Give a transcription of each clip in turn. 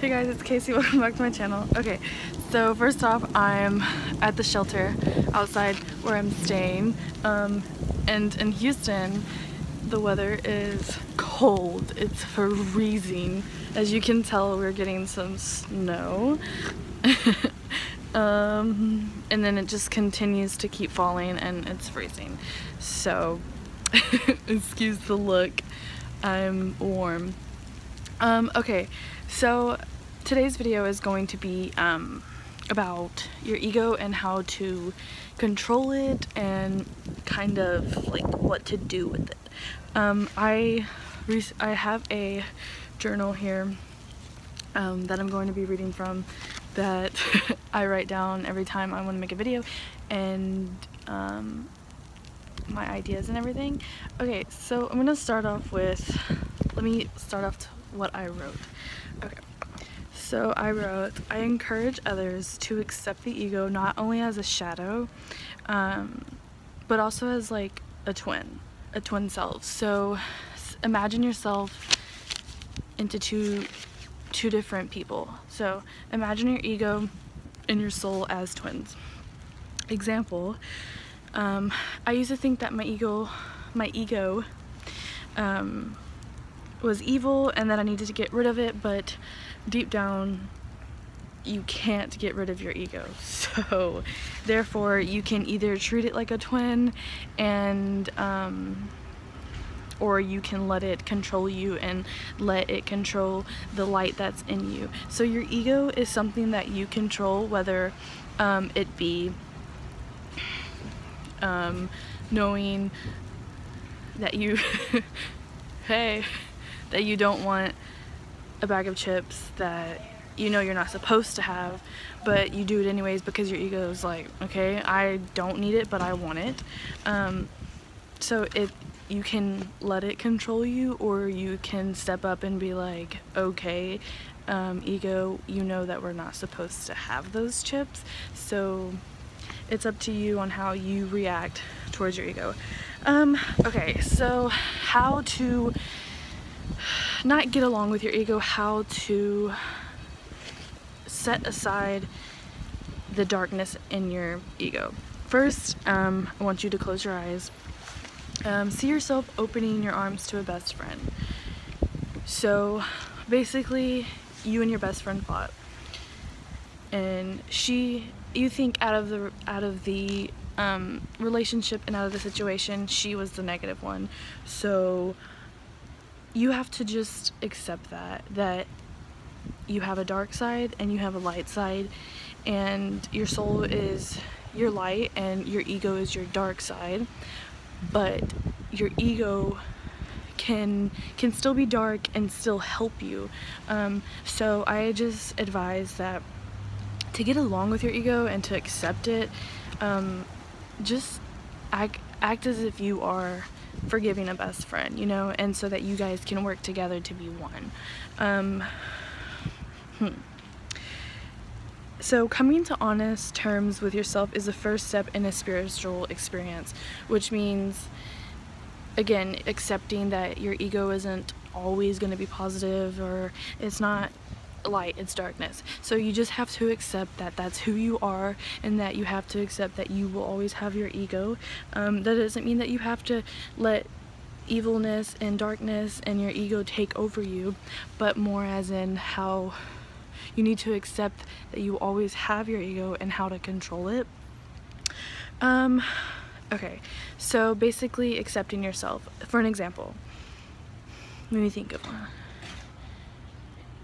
Hey guys, it's Casey. Welcome back to my channel. Okay, so first off, I'm at the shelter outside where I'm staying. And in Houston, the weather is cold. It's freezing. As you can tell, we're getting some snow. And then it just continues to keep falling and it's freezing. So, excuse the look. I'm warm. Okay, so today's video is going to be about your ego and how to control it and kind of like what to do with it. I have a journal here that I'm going to be reading from that I write down every time I want to make a video and my ideas and everything. Okay, so I'm gonna start off with, let me start off what I wrote. Okay, so I wrote, I encourage others to accept the ego not only as a shadow, but also as like a twin self. So imagine yourself into two different people. So imagine your ego and your soul as twins. Example, I used to think that my ego was evil and that I needed to get rid of it, but deep down you can't get rid of your ego. So therefore you can either treat it like a twin and or you can let it control you and let it control the light that's in you. So your ego is something that you control, whether it be knowing that you hey, that you don't want a bag of chips that you know you're not supposed to have, but you do it anyways because your ego is like, okay, I don't need it, but I want it. So you can let it control you, or you can step up and be like, okay, ego, you know that we're not supposed to have those chips, so it's up to you on how you react towards your ego. Okay, so how to not get along with your ego, how to set aside the darkness in your ego. First, I want you to close your eyes. See yourself opening your arms to a best friend. So basically, you and your best friend fought, and you think out of the relationship and out of the situation, she was the negative one. So you have to just accept that you have a dark side and you have a light side, and your soul is your light and your ego is your dark side, but your ego can still be dark and still help you. So I just advise that to get along with your ego and to accept it, just act as if you are forgiving a best friend, you know, and so that you guys can work together to be one. So coming to honest terms with yourself is the first step in a spiritual experience, which means, again, accepting that your ego isn't always going to be positive, or it's not light, it's darkness. So you just have to accept that that's who you are, and that you have to accept that you will always have your ego. That doesn't mean that you have to let evilness and darkness and your ego take over you, but more as in how you need to accept that you always have your ego and how to control it. Okay, so basically accepting yourself. For an example, let me think of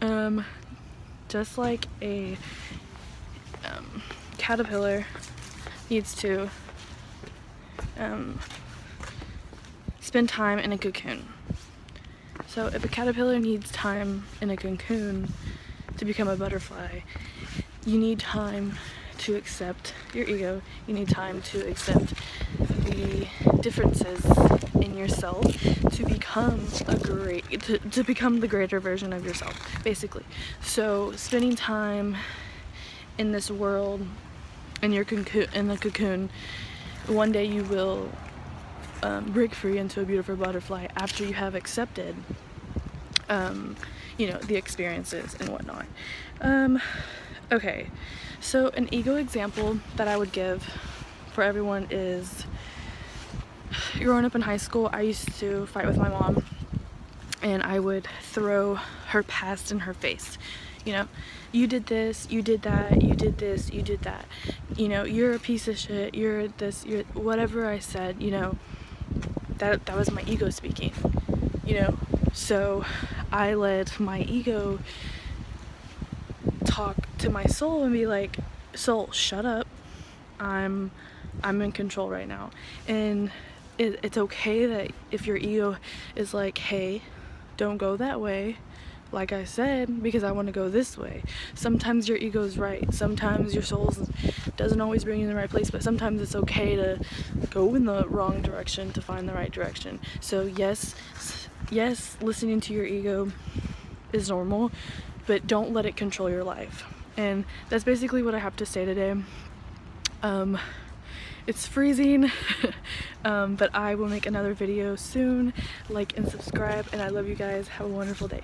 one. Just like a caterpillar needs to spend time in a cocoon. So if a caterpillar needs time in a cocoon to become a butterfly, you need time to accept your ego. You need time to accept the differences in yourself to become to become the greater version of yourself, basically. So spending time in this world, in your cocoon, one day you will break free into a beautiful butterfly after you have accepted you know, the experiences and whatnot. Okay, so an ego example that I would give for everyone is, growing up in high school, I used to fight with my mom, and I would throw her past in her face. You know, you did this, you did that, you did this, you did that. You know, you're a piece of shit, you're this, you're whatever I said, you know, that was my ego speaking, you know. So I let my ego talk to my soul and be like, soul, shut up. I'm in control right now. And it's okay that if your ego is like, hey, don't go that way, like I said, because I want to go this way. Sometimes your ego's right. Sometimes your soul doesn't always bring you in the right place, but sometimes it's okay to go in the wrong direction to find the right direction. So yes, listening to your ego is normal, but don't let it control your life. And that's basically what I have to say today. It's freezing, but I will make another video soon. Like and subscribe, and I love you guys. Have a wonderful day.